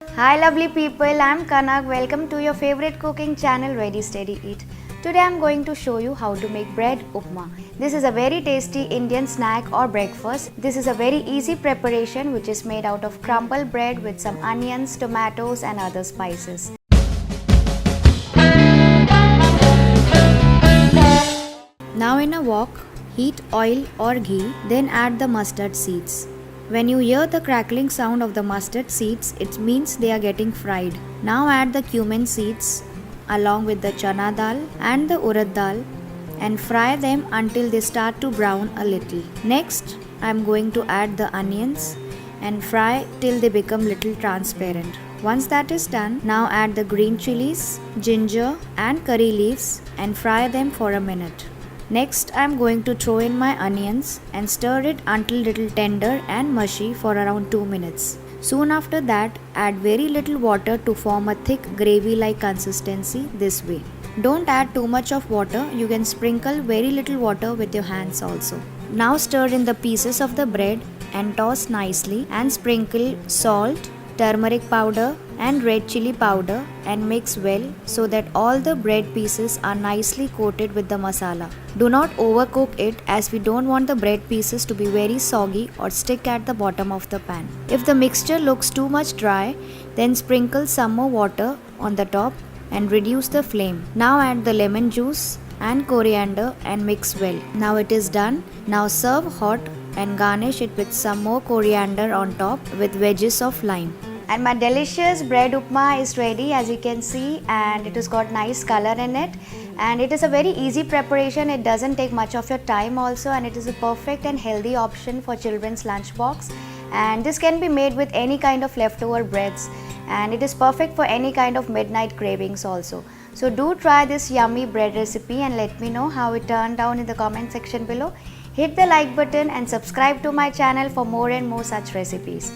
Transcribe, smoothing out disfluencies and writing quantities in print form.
Hi lovely people, I'm Kanak. Welcome to your favorite cooking channel Ready Steady Eat. Today I'm going to show you how to make bread upma. This is a very tasty Indian snack or breakfast. This is a very easy preparation which is made out of crumbled bread with some onions, tomatoes and other spices. Now in a wok, heat oil or ghee, then add the mustard seeds. When you hear the crackling sound of the mustard seeds, it means they are getting fried. Now add the cumin seeds along with the chana dal and the urad dal and fry them until they start to brown a little. Next, I am going to add the onions and fry till they become little transparent. Once that is done, now add the green chilies, ginger and curry leaves and fry them for a minute. Next, I am going to throw in my onions and stir it until little tender and mushy for around 2 minutes. Soon after that, add very little water to form a thick gravy-like consistency this way. Don't add too much of water, you can sprinkle very little water with your hands also. Now stir in the pieces of the bread and toss nicely and sprinkle salt, turmeric powder and red chili powder and mix well so that all the bread pieces are nicely coated with the masala. Do not overcook it as we don't want the bread pieces to be very soggy or stick at the bottom of the pan. If the mixture looks too much dry, then sprinkle some more water on the top and reduce the flame. Now add the lemon juice and coriander and mix well. Now it is done. Now serve hot and garnish it with some more coriander on top with wedges of lime. And my delicious bread upma is ready, as you can see, and it has got nice color in it, and it is a very easy preparation. It doesn't take much of your time also, and it is a perfect and healthy option for children's lunchbox. And this can be made with any kind of leftover breads, and it is perfect for any kind of midnight cravings also. So do try this yummy bread recipe and let me know how it turned out in the comment section below. Hit the like button and subscribe to my channel for more and more such recipes.